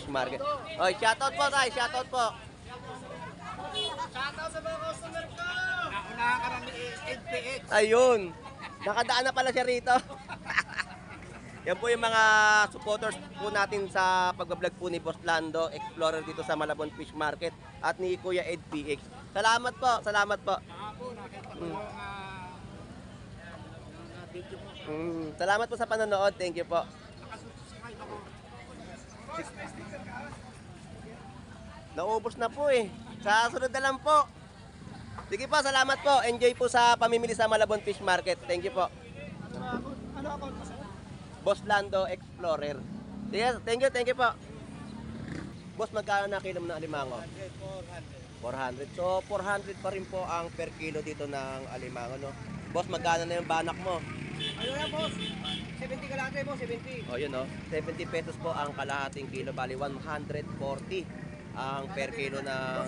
Fish Market. Oy, shoutout po tayo, shoutout po. Shoutout sa mga customer ko! Naunahan ka ng NPX. Ayun. Nakadaan na pala siya rito. Yan po yung mga supporters po natin sa pagbablog po ni Boss Lando Explorer dito sa Malabon Fish Market at ni Kuya Ed PX. Salamat po, salamat po. Nakita ko yung video mo. Salamat po sa panonood. Thank you po. Nakasubscribe ako. Naubos na po eh. Sa sunod na lang po. Sige po, salamat po. Enjoy po sa pamimili sa Malabon Fish Market. Thank you po. Ano ako? Boss Lando Explorer. Sige, thank you po. Boss, magkano na kilo ng alimango? 400. So, 400 pa rin po ang per kilo dito ng alimango, no? Boss, magkano na yung banak mo? Ano na, boss? 70 kalahati mo, 70. O, yun, no? 70 pesos po ang kalahating kilo. Bali, 140 ang per kilo ng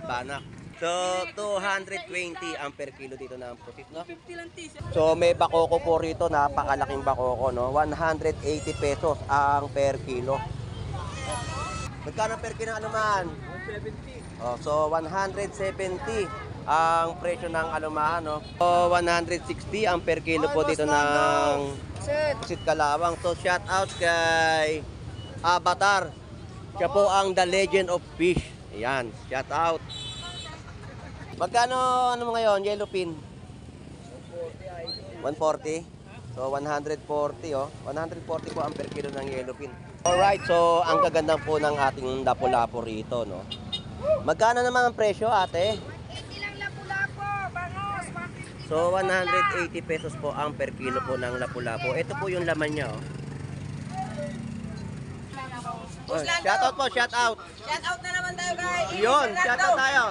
banak. So, 220 ang per kilo dito ng prosit, no? So, may bakoko po rito. Napakalaking bakoko, no? 180 pesos ang per kilo. Magkano per kilo ng alumahan? 170. Oh, so 170 ang presyo ng alumahan, no? So 160 ang per kilo po dito ng Pusit Kalawang. So shout out kay Avatar. Siya po ang The Legend of Fish. Ayan, shout out. Magkano ano mo ngayon, yellowfin? 140. So 140, oh. 140 po ang per kilo ng yellowfin. Alright, so ang gaganda po ng ating lapu-lapu rito, no? Magkano naman ang presyo, ate? 80 lang lapu-lapu, bangos, 150. So 180 pesos po ang per kilo po ng lapu-lapu. Ito po yung laman niya, oh. Oh, shout out po, shout out. Shout out na naman tayo kay Yun, shout out tayo.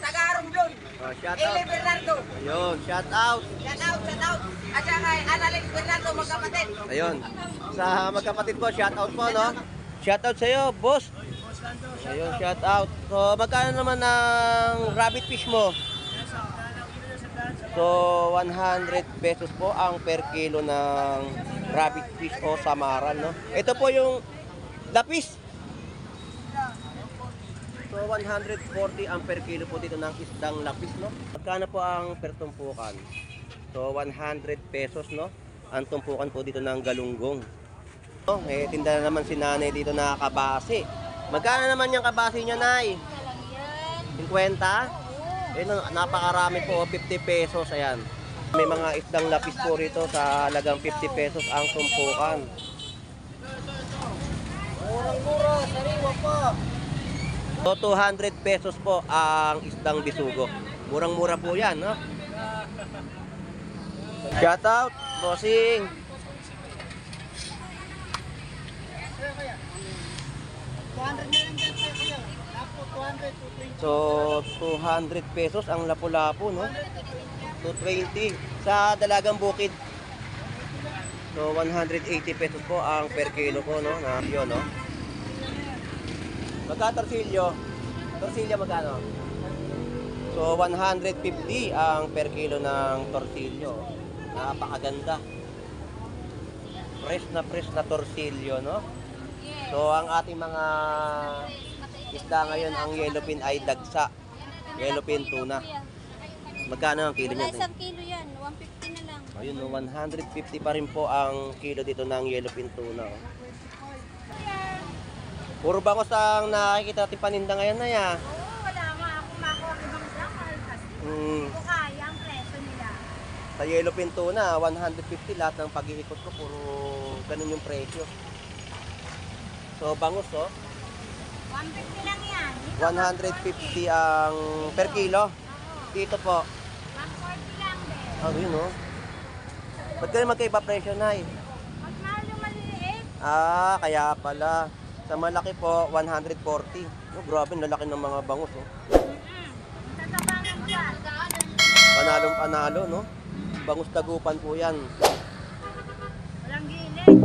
Taga-Arumblon. Oh, shout Eli out. Bernardo. Ayun, shout out. Shout out, shout out. At saka kay Annalyn Bernardo, magkapatid. Ayun. Sa magkapatid po, shout out po, no? Shout out sa iyo, boss. Ayun, shout out. So, magkano naman ang rabbit fish mo? So, 100 pesos po ang per kilo ng rabbit fish o samaran, no? Ito po yung lapis. So, 140 ang per kilo po dito ng isdang lapis, no? Magkano po ang per tumpukan? So, 100 pesos, no? Ang tumpukan po dito ng galunggong. Oh, may tinda na naman si nanay dito na kabasi. Magkano naman yung kabasi niya, nay? 50? Eh, napakarami po, 50 pesos, ayan. May mga isdang lapis po rito sa halagang 50 pesos ang tumpukan. Murang-mura, sariwa pa. So, 200 pesos po ang isdang bisugo. Murang-mura po yan, no? Shout out, bossing! So, 200 pesos ang lapu-lapu, no? 220 sa Dalagang Bukid. So, 180 pesos po ang per kilo po, no? Na yun, no? Magkano torsilyo? Torsilyo magkano? So, 150 ang per kilo ng torsilyo. Napakaganda. Fresh na torsilyo, no? So, ang ating mga isda ngayon, ang yellowfin ay dagsa. Yellowfin tuna. Magkano ang kilo Wala niya? isang kilo yan, 150 na lang. Ayun, no, 150 pa rin po ang kilo dito ng yellowfin tuna. Oh. Puro bangos ang nakikita natin paninda ngayon na ya. Oo, wala nga ako makuha ng bangsa kasi. Hindi ko kaya ang presyo nila. Sa yellowfin tuna, 150 lahat ng paghihikot ko, puro ganun yung presyo. So, bangus, oh. 150 lang yan. 150 ang per kilo. Dito po. 140 lang din. Ah, yun, oh. Ba't ganun magkaiba presyo, nay? Mas mahal yung maliliit. Ah, kaya pala. Sa malaki po, 140. Oh, grabe, lalaki ng mga bangus, oh. Tatabangan dyan. Panalong panalo, no? Bangus tagupan po yan. Walang gilid.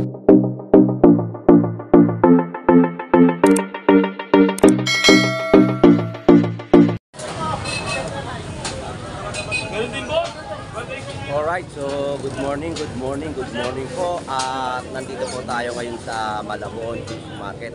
Alright, so good morning po. At nandito po tayo ngayon sa Malabon Fish Market.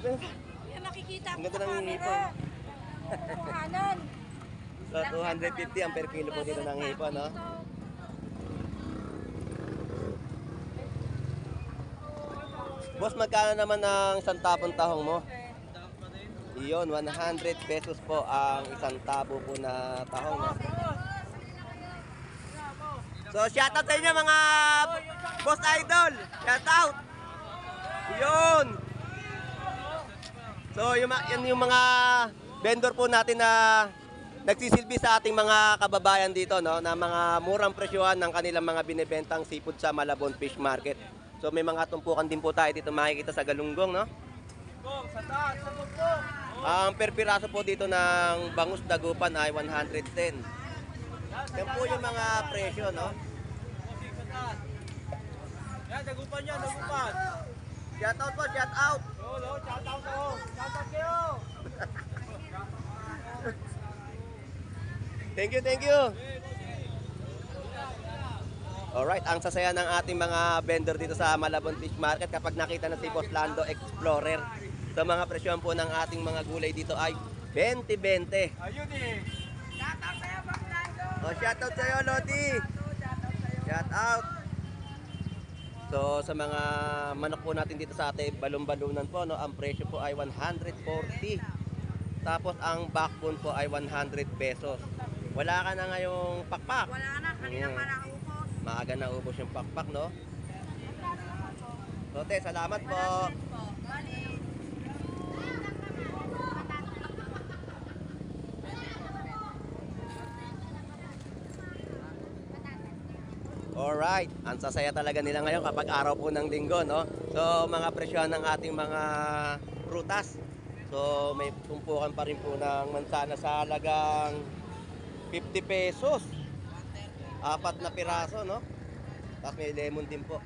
Yan nakikita Ang ko ganda sa ng camera. hipon. Kanan. So, 250 ang per kilo po dito ng hipon, no? Boss, magkano naman ang isang tapong tahong mo? Iyon, 100 pesos po ang isang tabo po na tahong, no? So, shoutout sa inyo mga boss idol! Shoutout! Yun! So, yan yung mga vendor po natin na nagsisilbi sa ating mga kababayan dito, no, na mga murang presyohan ng kanilang mga binibentang seafood sa Malabon Fish Market. So, may mga tumpukan din po tayo dito makikita sa Galunggong, no? Sa taas, sa tumpok. Ang per piraso po dito ng bangus dagupan ay 110. Yan po yung mga presyo, no? Yan, dagupan yan, dagupan. Shoutout po, shoutout! Yo, shout out ako. Shout out kayo. Thank you, thank you! Alright, ang sasaya ng ating mga vendor dito sa Malabon Fish Market kapag nakita na si Boss Lando Explorer. Sa mga presyon po ng ating mga gulay dito ay 20-20. Ayun eh. Oh, shoutout sa'yo, Lodi! Shoutout! So, sa mga manok po natin dito sa ating balon-balunan po, no, ang presyo po ay 140. Tapos, ang backbone po ay 100 pesos. Wala ka na ngayong pakpak. Wala na, kanina Mm. pa nakaupos. Maaga na ubos yung pakpak, no? So, te, salamat po. Bali. Alright, ang sasaya talaga nila ngayon kapag araw po ng linggo, no? So, mga presyon ng ating mga prutas. So, may tumpukan pa rin po ng mansana sa halagang 50 pesos. 4 na piraso, no? Tapos may lemon din po.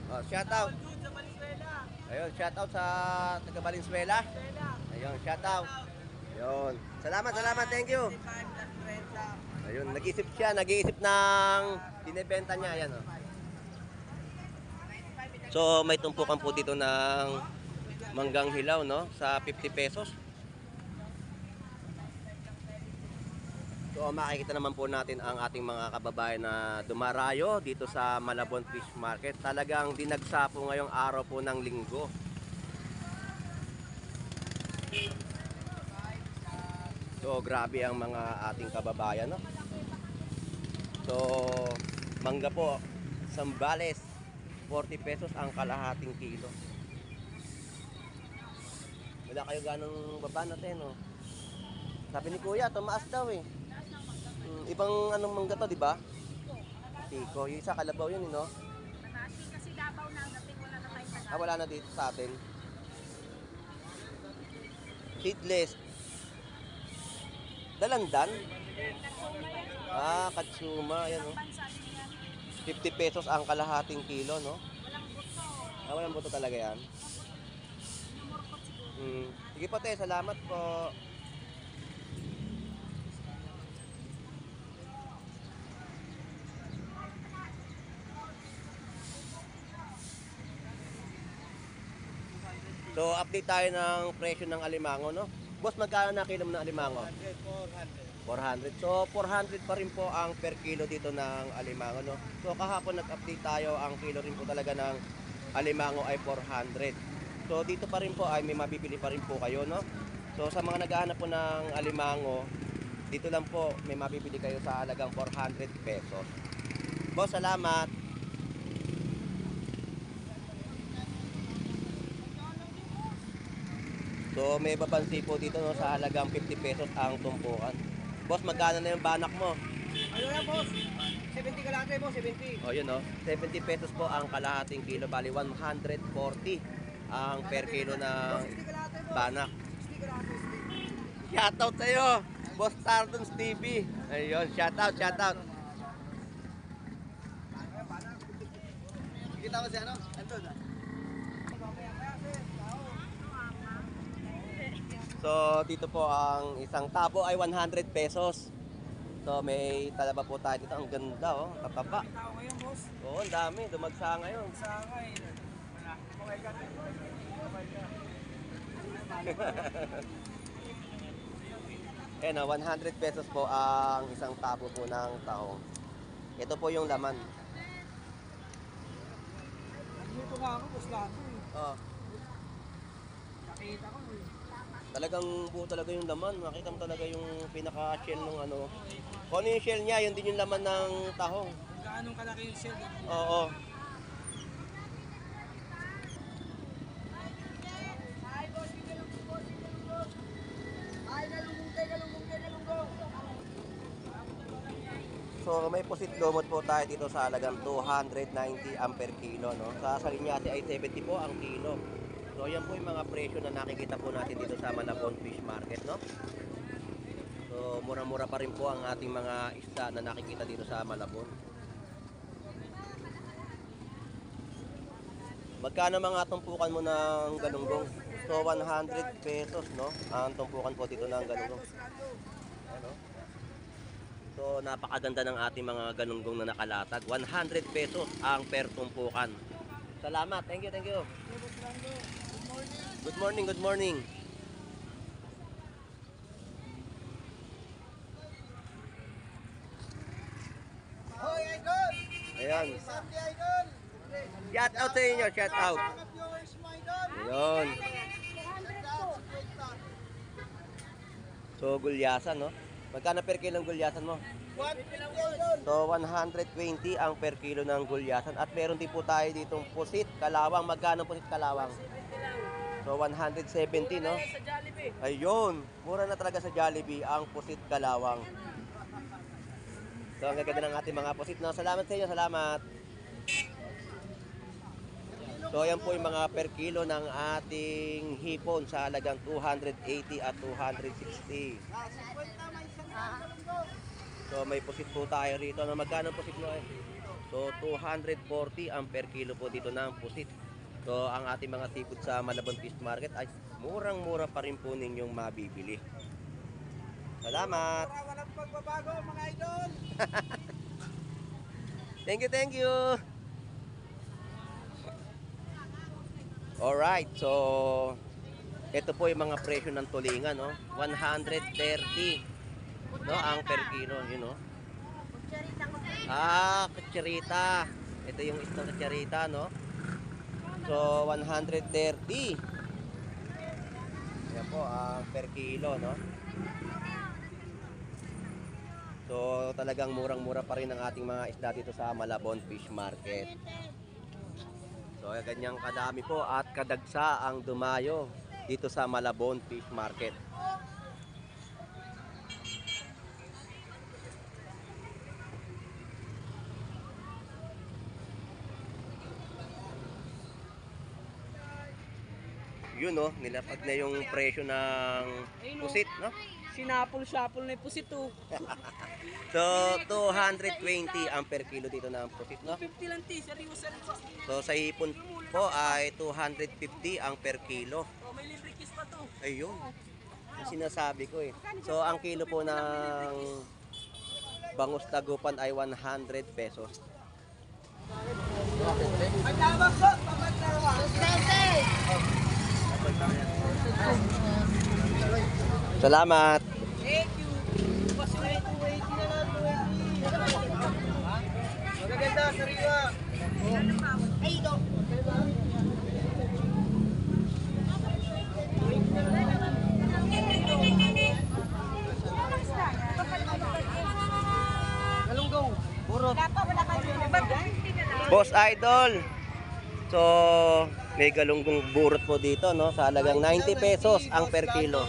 Oh, shoutout. Ayun, shoutout sa taga Valenzuela. Ayun, shoutout. Ayun. Salamat, salamat. Thank you. Ayun, nag-iisip ng binebenta niya. Ayan, oh. So, may tumpukan po dito ng manggang hilaw, no? Sa 50 pesos. So, makikita naman po natin ang ating mga kababayan na dumarayo dito sa Malabon Fish Market. Talagang dinagsa po ngayong araw po ng linggo. So, grabe ang mga ating kababayan, no? So, mangga po, Sambales, 40 pesos ang kalahating kilo. Wala kayo ganong baba natin, no? Sabi ni Kuya, tumaas daw eh. Ibang anong mangga to, di ba? Tiko. Yung isa kalabaw yun, no? Kasi Davao na ang dating wala na tayo sa Wala na dito sa atin. Seedless. Dalandan? Katsuma. Yan, no? 50 pesos ang kalahating kilo, no? Walang buto talaga yan. Sige po, te. Salamat po. So, update tayo ng presyo ng alimango, no? Boss, magkano na kilo ng alimango? 400. So, 400 pa rin po ang per kilo dito ng alimango, no? So, kahapon nag-update tayo, ang kilo rin po talaga ng alimango ay 400. So, dito pa rin po ay may mabibili pa rin po kayo, no? So, sa mga naghahanap po ng alimango, dito lang po may mabibili kayo sa halagang 400 pesos. Boss, salamat! So may babansi po dito, no, sa halagang 50 pesos ang tumpukan. Boss, magkano na yung banak mo? Ano yan, boss? 70 kalate, boss, 70. O yun, no, 70 pesos po ang kalahating kilo. Bali 140 ang per kilo ng banak. Shoutout sa'yo, Boss Tardons TV. Ayun, shoutout, shoutout. Kita mo si ano? Andun. So, dito po ang isang tabo ay 100 pesos. So, may talaba po tayo dito. Ang ganda, oh. Tataba. Tao ngayon, boss. Oo, ang dami. Dumagsa ngayon. Sa ngayon. Okay ka. Ayan, 100 pesos po ang isang tabo po ng tahong. Ito po yung laman. Dito nga ako, boss Lato. Oh, Nakita ko. talagang buo talaga yung laman. Makita mo talaga yung pinaka-shell ng ano. Kung ano yung shell niya, yun din yung laman ng tahong. Kung gaano kalaki yung shell. Oo. So may pusit lumot po tayo dito sa halagang 290 ang per kilo, no? Sa Salinyate ay 70 po ang kilo. So yan po yung mga presyo na nakikita po natin dito sa Malabon Fish Market, no? So mura-mura pa rin po ang ating mga isda na nakikita dito sa Malabon. Magkano mga tumpukan mo ng galunggong? So 100 pesos, no? Ang tumpukan po dito ng galunggong. Ano? So napakaganda ng ating mga galunggong na nakalatag. 100 pesos ang per tumpukan. Salamat. Thank you, thank you. Good morning, good morning. Hoy, idol! Ayan. Sunday, idol! Shout out sa inyo, shout out. Mga viewers mo, idol! Ayun. So gulyasan, no? Magkano per kilo ng gulyasan mo? 150, idol! So 120 ang per kilo ng gulyasan. At meron din po tayo ditong pusit kalawang. Magkano pusit kalawang? So 170, no? Sa Jollibee. Ayun, mura na talaga sa Jollibee ang pusit kalawang. So ang gaganda ng ating mga pusit, no? Salamat sa inyo, salamat. So yan po yung mga per kilo ng ating hipon sa halagang 280 at 260. So may pusit po tayo rito. Na magkano pusit mo? So 240 ang per kilo po dito ng pusit. So ang ating mga seafood sa Malabon Fish Market ay murang-mura pa rin po ninyong mabibili. Salamat. Walang pagbabago, mga idol! Thank you, thank you. Alright, so ito po yung mga presyo ng tulingan, no? 130, no? Ang per kilo, yun, no? Ah, kutsarita. Ito yung isang kutsarita, no? So 130. Yan po ang per kilo, no? So talagang murang-mura pa rin ang ating mga isda dito sa Malabon Fish Market. So ganyang kadami po at kadagsa ang dumayo dito sa Malabon Fish Market. Yun, no, nilapag na yung presyo ng pusit, no? Sinapol-sapol na yung pusit, oh. So 220 ang per kilo dito ng pusit, no? 50 lang, ti. Sariwa-sariwa. So sa hipon po ay 250 ang per kilo. Oh, may libre kiss pa to. Ayun. Yung sinasabi ko eh. So ang kilo po ng bangus tagupan ay 100 pesos. Ay, tawag ko! Pagkatlawa! Salamat. Thank you! Kasi 280 na lang, 280. Magaganda, sariwa. Ay, ito. Galunggong. Burot. Boss Idol. So may galunggong burot po dito, no? Sa halagang 90 pesos ang per kilo.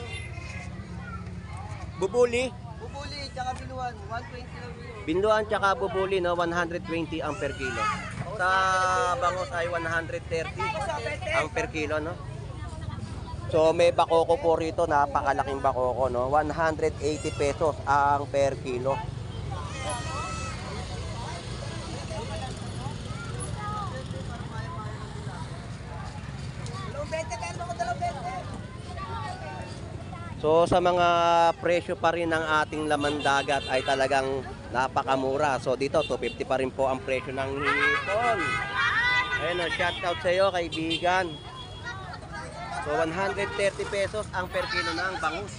Bubuli. Bubuli, tsaka binuan. 120 lang yun. Binduan tsaka bubuli, no? 120 ang per kilo. Sa bangos ay 130 ang per kilo, no? So may bakoko po rito, napakalaking bakoko, no? 180 pesos ang per kilo. Dalawang 20, meron ako dalawang 20. So sa mga presyo pa rin ng ating laman dagat ay talagang napakamura. So dito 250 pa rin po ang presyo ng hipon. Ayun, shout out sa iyo kaibigan. So 130 pesos ang per kilo ng bangus.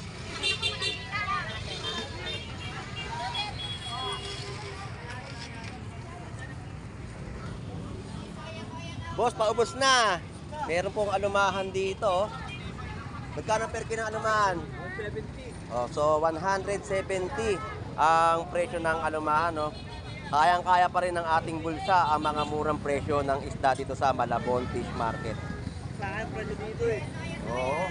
Boss, paubos na. Meron pong alumahan dito. Magkano per kilo ng alumahan? 170. Oh, so 170 ang presyo ng alumahan, no. Kayang-kaya pa rin ng ating bulsa ang mga murang presyo ng isda dito sa Malabon Fish Market. Saan presyo dito eh? Oo.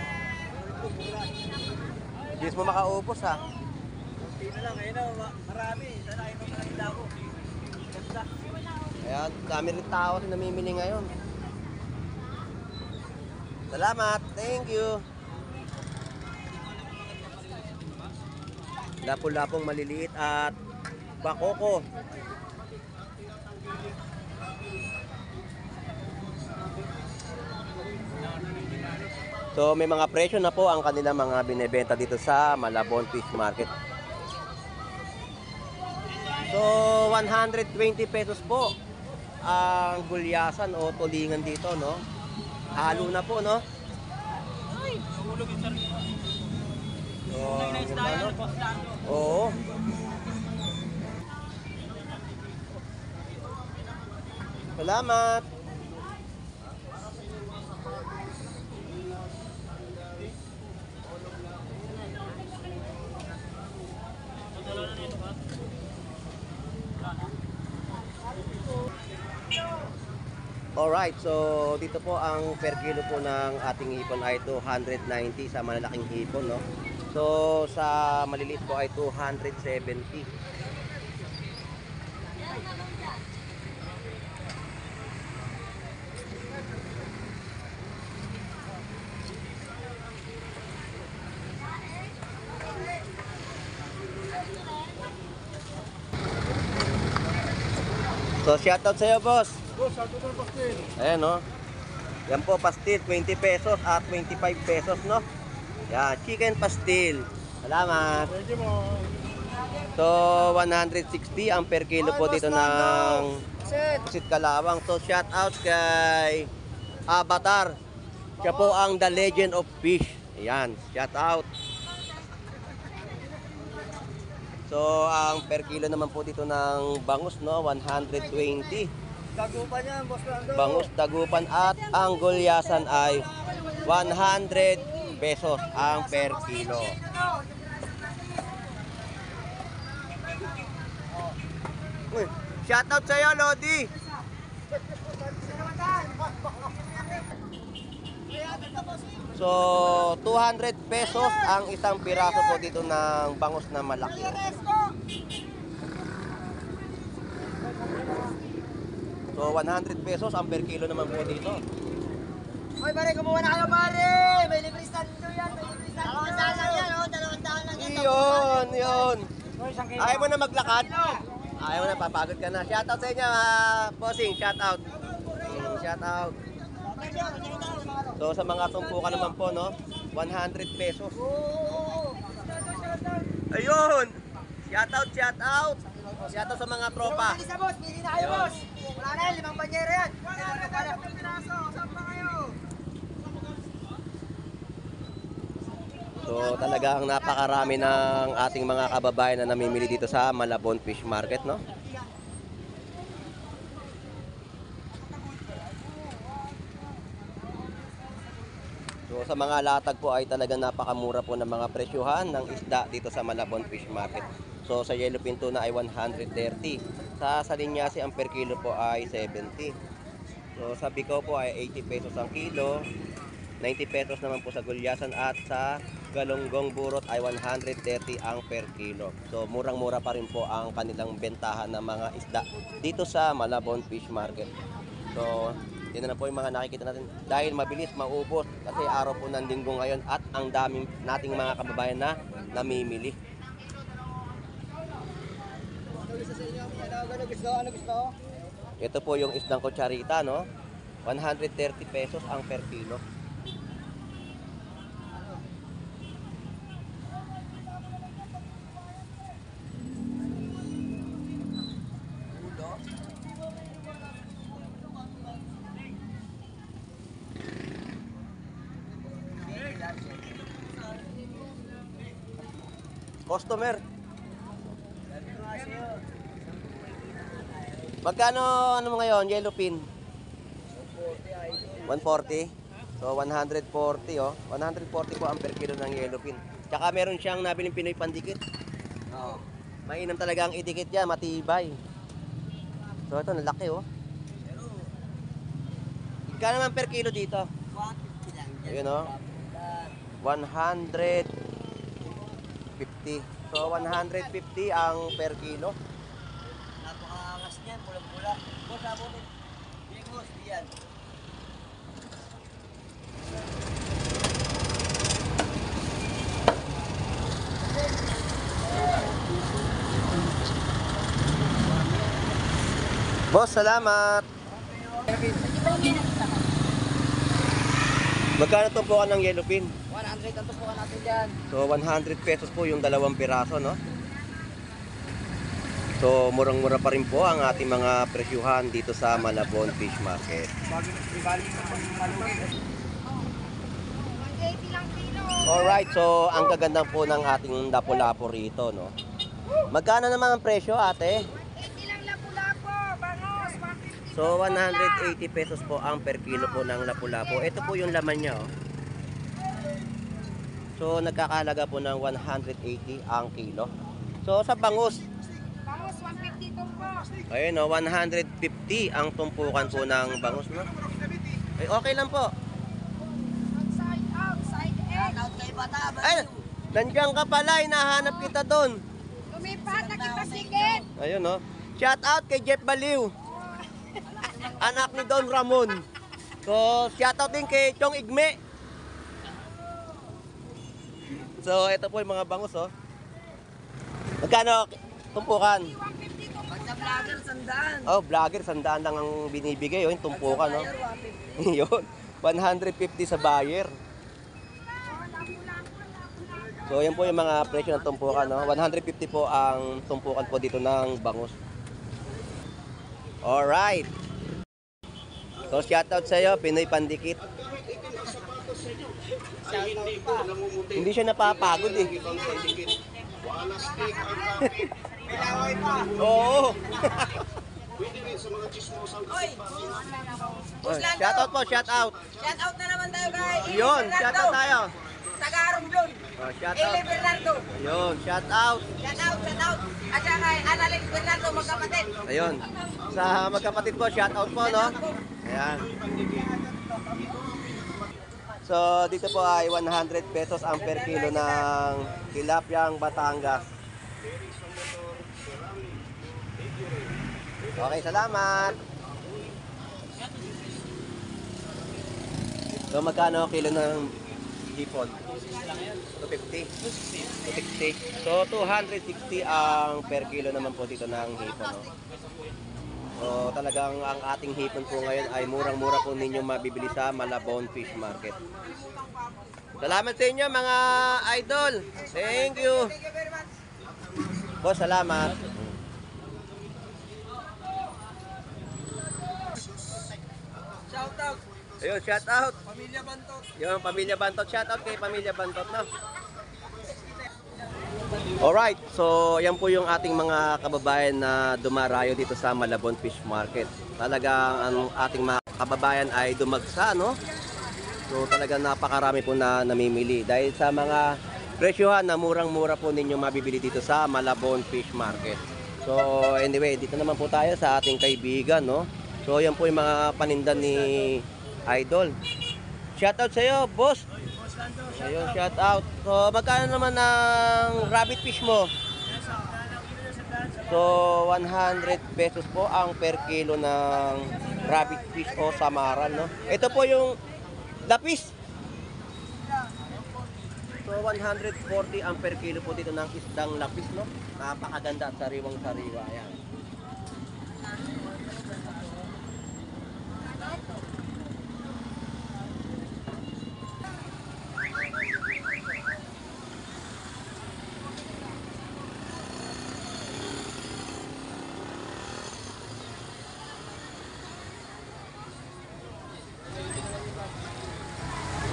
Hindi mo makaubos ha. Hindi na lang, ayun na, marami. Sana ayun na lang ako. Ganda. Kaya dami rin tao rin namimili ngayon. Salamat. Thank you. Lapu-lapong maliliit at bakoko. So may mga presyo na po ang kanilang mga binebenta dito sa Malabon Fish Market. So 120 pesos po ang gulyasan o tulingan dito, no? Halo na po, no? So, ano? Oo. Salamat. Alright, so dito po ang per kilo po ng ating hipon ay 290 sa malalaking hipon, no? So sa maliliit po ay 270. So shoutout sa iyo, boss. Boss, sa tutor pastil. Ayan, no? Yan po, pastil, 20 pesos at 25 pesos, no? Yan, chicken pastil. Salamat. Thank you mo. So, 160 ang per kilo po dito ng Pusit Kalawang. So, shout out kay Avatar. Siya po ang The Legend of Fish. Ayan, shout out. So, ang per kilo naman po dito ng bangus, no? 120. Tagupan yan, boss Lando. Bangus Tagupan at ang gulyasan ay 100 pesos ang per kilo. Uy, shoutout sa iyo, Lodi. So, 200 pesos ang isang piraso po dito ng bangus na malaki. So, 100 pesos ang per kilo naman po dito. Hoy, pare, kumuha na kayo, pare. May libre stand nyo yan. May libre stand nyo. 200 lang yan, oh. 200 lang yan. Yun. Ayaw mo na maglakad? Ayaw mo na, papagod ka na. Shoutout sa inyo, bossing. Shoutout. Shoutout. So, sa mga tumpukan naman po, no? 100 pesos. Ayun! Shoutout, shoutout! Shoutout sa mga tropa. Pili sa boss, pili na kayo, boss. Wala na yan, 5 banyera yan. 100 piraso, saan pa kayo? So talagang napakarami ng ating mga kababayan na namimili dito sa Malabon Fish Market, no? So sa mga latag po ay talagang napakamura po ng mga presyuhan ng isda dito sa Malabon Fish Market. So sa yellowfin tuna ay 130. Sa salinyasi ang per kilo po ay 70. So sa bikaw po ay 80 pesos ang kilo. 90 pesos naman po sa gulyasan at sa galunggong burot ay 130 ang per kilo. So murang-mura pa rin po ang kanilang bentahan ng mga isda dito sa Malabon Fish Market. So yan na po yung mga nakikita natin. Dahil mabilis maubos kasi araw po ng linggo ngayon at ang daming nating mga kababayan na namimili. Ano gusto? Ito po yung isdang kutsarita, no? 130 pesos ang per kilo. Customer. Magkano ano mo ngayon, yellow pin? 140. So 140 oh. 140 po ang per kilo ng yellow pin. Tsaka meron siyang nabiling Pinoy pandikit. Oo. Mainam talaga ang idikit niya, matibay. So ito, nalaki oh. Magkano naman per kilo dito? 150 lang. Ayun oh. 150. So 150 ang per kilo. Napakaangas niyan, pulang-pula. Boss, abutin. Bigos, diyan. Boss, salamat. Magkano tumpukan ng yellow pin? 100 ang tupukan natin dyan. So 100 pesos po yung dalawang piraso, no? So murang-mura pa rin po ang ating mga presyuhan dito sa Malabon Fish Market. 180 lang kilo. Alright, so ang gaganda po ng ating lapu-lapu rito, no? Magkano naman ang presyo, ate? 180 lang lapu-lapo. Bangos, 150. So 180 pesos po ang per kilo po ng lapu-lapu. Ito po yung laman niya, oh. So nagkakahalaga po ng 180 ang kilo. So sa bangus, Bangos, 150 itong po. ayun no, 150 ang tumpukan po ng bangus, no? Ay, okay lang po. Side out, side egg. Out kay Bata, Ay, nandiyan ka pala, hinahanap kita doon. Lumipat na kita sigit. Ayun no. Shout out kay Jeff Baliw. Anak ni Don Ramon. So, shout out din kay Chong Igme. So, ito po yung mga bangus, oh. Magkano tumpukan? 150 itong Basta vlogger, sandaan. Oh, vlogger, 100 lang ang binibigay, oh, yung tumpukan, no? Yun, 150 sa buyer. So, yan po yung mga presyo ng tumpukan, no? 150 po ang tumpukan po dito ng bangus. Alright. So, shoutout sa iyo, Pinoy Pandikit. Hindi siya napapagod eh. Oo. Shoutout po, shoutout. Shout out na naman tayo kay Yun, shoutout tayo. Taga-Romblon. Oh, Eli shoutout. Bernardo. Yun, shoutout. Shout out, shout out. At saka kay Annalyn Bernardo, magkapatid. Ayun. Sa magkapatid po, shoutout po, no? Ayan. So, dito po ay 100 pesos ang per kilo ng tilapyang Batangas. Okay, salamat. So, magkano kilo ng hipon? 250. 260. So, 260 ang per kilo naman po dito ng hipon, no? So, talagang ang ating hipon po ngayon ay murang-mura po ninyo mabibili sa Malabon Fish Market. Salamat sa inyo mga idol. Thank you. Boss, salamat. Shout out. Ayun, shout out. Pamilya Bantot. Yung Pamilya Bantot, shout out kay Pamilya Bantot, no? Alright, so yan po yung ating mga kababayan na dumarayo dito sa Malabon Fish Market. Talagang ang ating mga kababayan ay dumagsa, no? So talagang napakarami po na namimili dahil sa mga presyohan na murang-mura po ninyo mabibili dito sa Malabon Fish Market. So anyway, dito naman po tayo sa ating kaibigan, no? So yan po yung mga paninda ni Idol. Shoutout sa iyo, boss. Ayun, shout out. So, magkano naman ang rabbit fish mo? So, 100 pesos po ang per kilo ng rabbit fish o samaran, no? Ito po yung lapis. So, 140 ang per kilo po dito ng isdang lapis, no? Napakaganda at sariwang-sariwa. Ayan.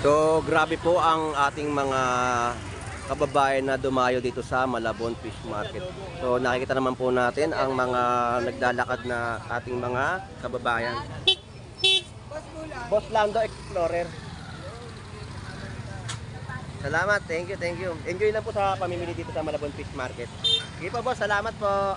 So, grabe po ang ating mga kababayan na dumayo dito sa Malabon Fish Market. So nakikita naman po natin ang mga naglalakad na ating mga kababayan. Boss Lando Explorer. Salamat, thank you, thank you. Enjoy lang po sa pamimili dito sa Malabon Fish Market. Sige po boss, salamat po.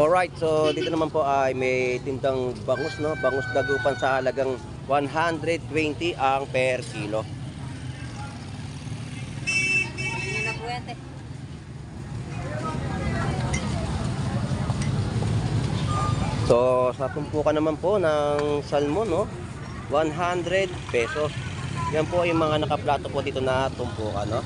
Alright, so dito naman po ay may tindang bangus, no? Bangus dagupan sa halagang 120 ang per kilo. Hindi na po yan, So sa tumpukan naman po ng salmon, no? 100 pesos. Yan po yung mga nakaplato po dito na tumpukan, no?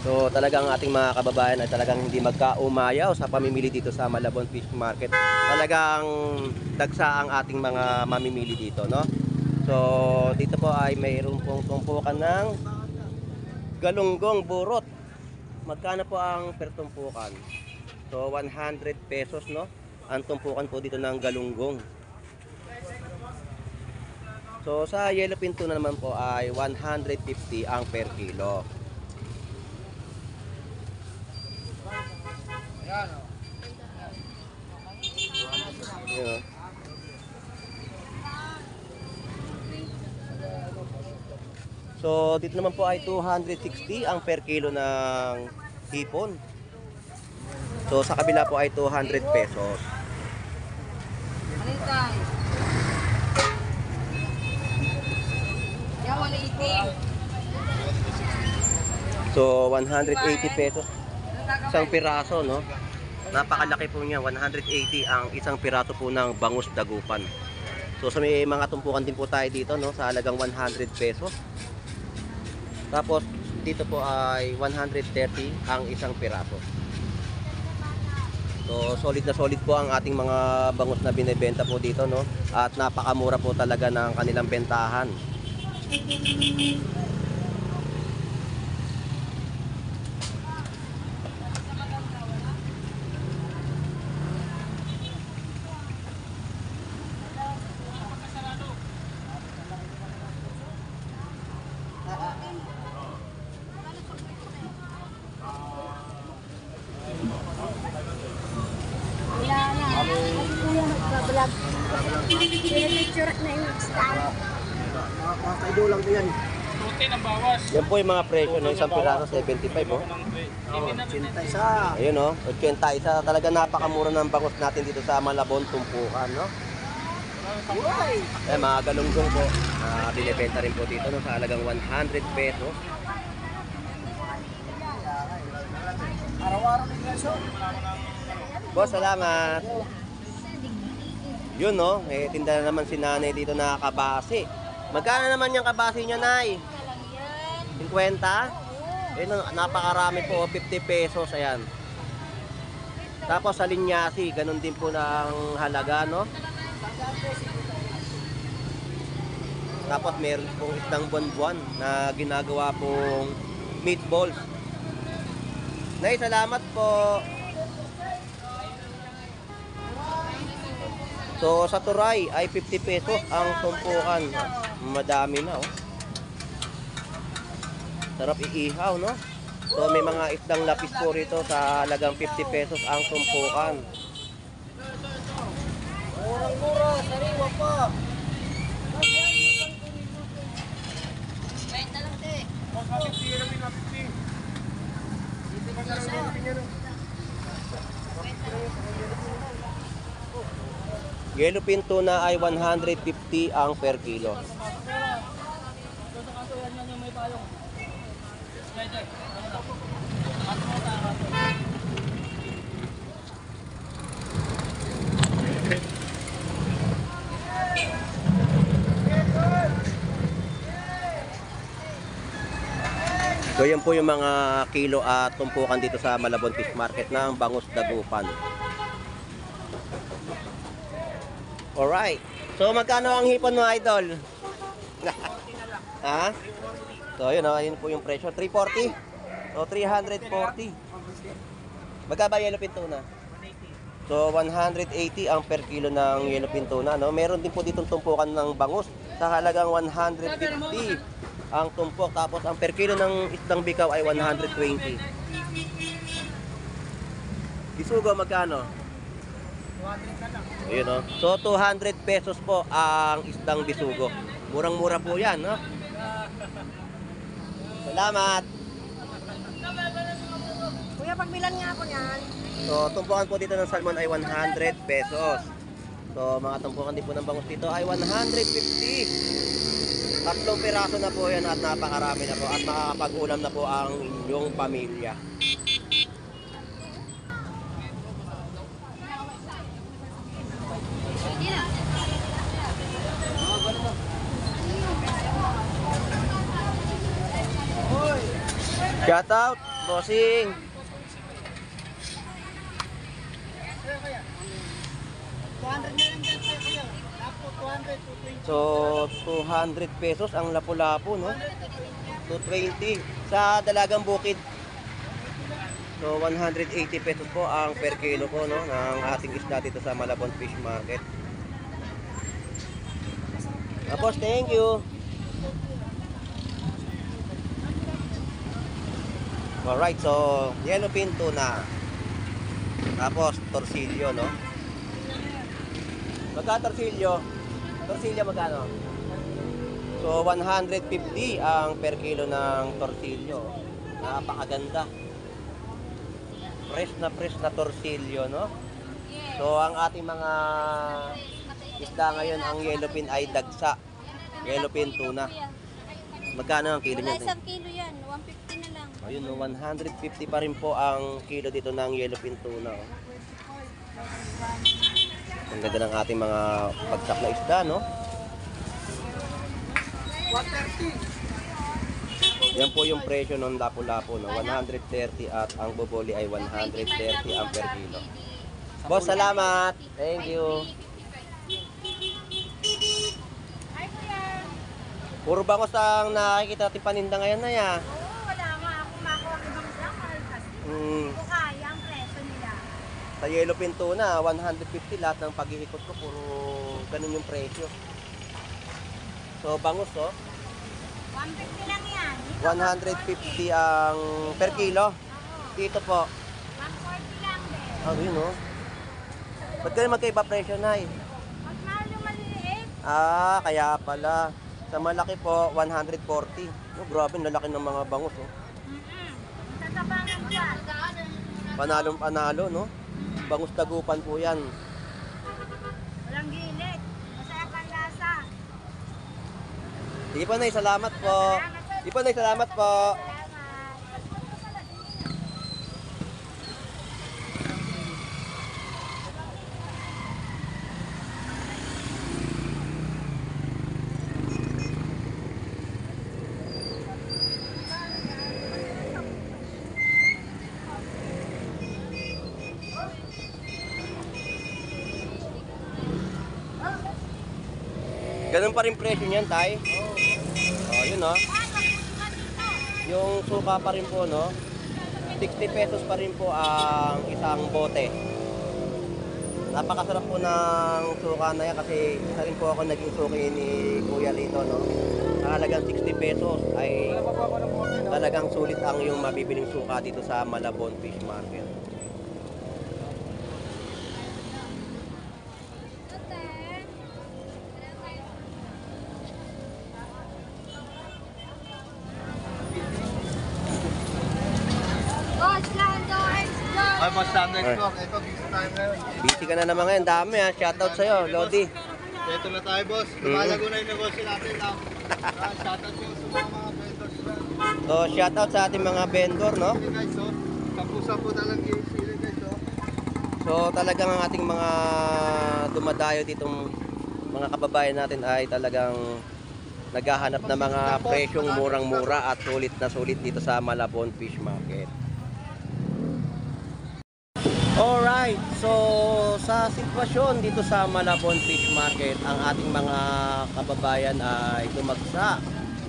So talagang ating mga kababayan ay talagang hindi magkaumayaw sa pamimili dito sa Malabon Fish Market. Talagang dagsa ang ating mga mamimili dito, no? So dito po ay mayroon pong tumpukan ng galunggong burot. Magkano po ang per tumpukan? So 100 pesos, no? Ang tumpukan po dito ng galunggong. So sa yellowfin tuna naman po ay 150 ang per kilo. Yun, oh. So dito naman po ay 260 ang per kilo ng hipon. So sa kabila po ay 200 pesos. Alintay. Yan, 180. So 180 pesos isang piraso, no? Napakalaki po niya, 180 ang isang piraso po ng bangus dagupan. So sa may mga tumpukan din po tayo dito, no, sa halagang 100 pesos. Tapos dito po ay 130 ang isang piraso. So solid na solid po ang ating mga bangus na binebenta po dito, no? At napakamura po talaga ng kanilang bentahan. Yan po yung mga presyo ng isang piraso, 75, oh. 80 isa. Ayun, oh, 80 isa. Talaga napakamura ng bangus natin dito sa Malabon tumpukan, no? Eh, mga galunggong po, binibenta rin po dito, no, sa halagang 100 pesos. Araw-araw ng gasol. Boss, salamat. Yun, no, eh, tinda na naman si nanay dito na kabasi. Magkano naman yung kabasi niya, nay? 50? Eh, napakarami po, 50 pesos, ayan. Tapos sa linyasi, ganun din po ng halaga, no? Tapos meron pong isdang buwan-buwan na ginagawa pong meatballs. Nay, salamat po. So sa turay ay 50 pesos ang tumpukan. Madami na, oh. Sarap iihaw, no? So may mga isdang lapis po rito sa halagang 50 pesos ang tumpukan. Murang-mura, sariwa pa. Wait na lang, te. Yellowfin tuna ay 150 ang per kilo. So yan po yung mga kilo at tumpukan dito sa Malabon Fish Market ng bangus dagupan. Alright. So magkano ang hipon mo, idol? Ha? So, yun o. Yun po yung presyo. 340. So, 340. Magkaba yellowfin tuna? So, 180 ang per kilo ng yellowfin tuna. No? Meron din po ditong tumpukan ng bangus sa halagang 150 ang tumpok. Tapos, ang per kilo ng isdang bikaw ay 120. Bisugo, magkano? 200 Ayun, no? So, 200 pesos po ang isdang bisugo. Murang-mura po yan, no? Salamat! Kuya, pagbilan nga ako niyan. So, tumpukan po dito ng salmon ay 100 pesos. So, mga tumpukan din po ng bangus dito ay 150. Tatlong piraso na po yan at napakarami na po at makakapag-ulam na po ang inyong pamilya. Shout out, bossing! So, 200 pesos ang lapu-lapu, no? 220 sa Dalagang Bukid. So, 180 pesos po ang per kilo po, no? Ng ating isda dito sa Malabon Fish Market. Tapos, thank you! Alright, so, yellowfin tuna. Tapos, torsilyo, no? Magka torsilyo? Torsilyo magkano? So, 150 ang per kilo ng torsilyo. Napakaganda. Fresh na torsilyo, no? So, ang ating mga isda ngayon, ang yellowfin ay dagsa. Yellowfin tuna. Magkano ang kilo Wala niya? isang kilo yan, 150 na lang. Ayun, no, 150 pa rin po ang kilo dito ng yellowfin tuna. Oh. Ang ganda ng ating mga bagsak na isda, no? 130. Yan po yung presyo ng lapu-lapu, no? 130 at ang boboli ay 130 ang per kilo. Boss, salamat! Thank you! Ay, kuya. Puro bangos ang nakikita natin paninda ngayon na yan. Oo, wala nga ako makuha ng ibang isang mahal kasi. Mm. Hindi ko kaya ang presyo nila. Sa yellowfin tuna, 150 lahat ng paghihikot ko, puro ganun yung presyo. So, bangus, oh. 150 lang yan. 150 ang per kilo. Dito po. 140 lang din. Ah, yun, oh. Ba't ganun magkaiba presyo, Nay? Mas mahal yung maliliit. Ah, kaya pala. Sa malaki po, 140. Oh, grabe, lalaki ng mga bangus, oh. Tatabangan siya. Panalong panalo, no? Bangus tagupan po yan. Walang gilid. Masaya pang lasa. Sige po, Nay, salamat po. Sige po, Nay, salamat po. Salamat. Ganun pa rin presyo niyan, Tay. Oh, yun, no? Yung suka pa rin po, no? 60 pesos pa rin po ang isang bote. Napakasarap po ng suka na yan kasi isa rin po ako naging suki ni Kuya Lito, no? Halagang 60 pesos ay talagang sulit ang yung mabibiling suka dito sa Malabon Fish Market. Ay, boss, standard ko. Ito, busy tayo ngayon. Busy ka na naman ngayon, dami ha. Shoutout sa'yo, Lodi. Ito na tayo, boss. Lumalago na yung negosyo natin. Shoutout yung sa mga vendors na. So, shoutout sa ating mga vendor, no? Sili guys, oh. Sampu-sampu talang sili guys, oh. So, talagang ang ating mga dumadayo ditong mga kababayan natin ay talagang naghahanap ng mga presyong murang-mura at sulit na sulit dito sa Malabon Fish Market. Alright, so sa sitwasyon dito sa Malabon Fish Market, ang ating mga kababayan ay dumagsa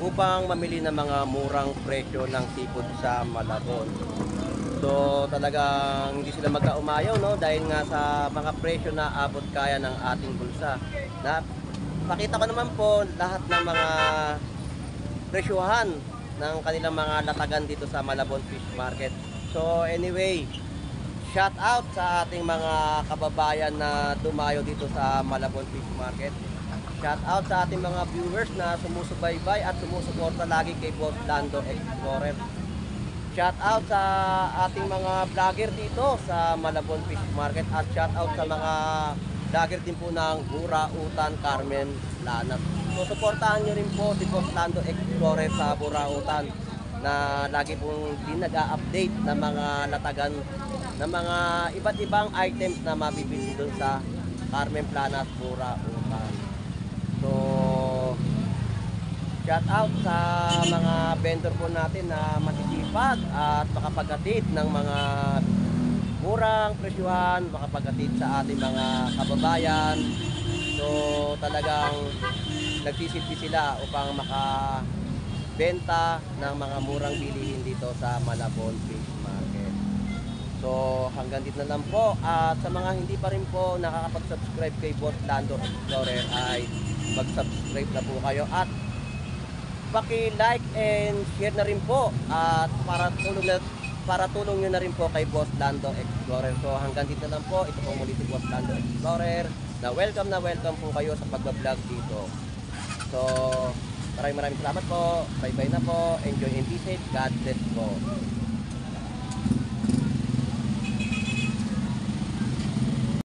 upang mamili ng mga murang presyo ng seafood sa Malabon. So talagang hindi sila magkaumayaw, no, dahil nga sa mga presyo na abot kaya ng ating bulsa. Na pakita ko naman po lahat ng mga presyohan ng kanilang mga latagan dito sa Malabon Fish Market. So anyway, shout out sa ating mga kababayan na dumayo dito sa Malabon Fish Market. Shout out sa ating mga viewers na sumusubaybay at sumusuporta lagi kay Boss Lando Explorer. Shout out sa ating mga vlogger dito sa Malabon Fish Market at shout out sa mga vlogger din po ng Burautan, Carmen, Lanat. So suportahan nyo rin po si Boss Lando Explorer sa Burautan na lagi pong din nag-update ng mga latagan ng mga iba't ibang items na mabibili doon sa Carmen Planas, Burautan. So shout out sa mga vendor po natin na masisipag at makapaghatid ng mga murang presyuhan, makapaghatid sa ating mga kababayan. So talagang nagsisilbi sila upang makabenta ng mga murang bilihin dito sa Malabon Fish Market. So hanggang dito na lang po, at sa mga hindi pa rin po nakakapag-subscribe kay Boss Lando Explorer ay mag-subscribe na po kayo at paki-like and share na rin po at para tulong nyo na rin po kay Boss Lando Explorer. So hanggang dito lang po, ito po muli si Boss Lando Explorer na welcome po kayo sa pagbablog dito. So maraming salamat po, bye bye na po, enjoy and be safe, God bless po.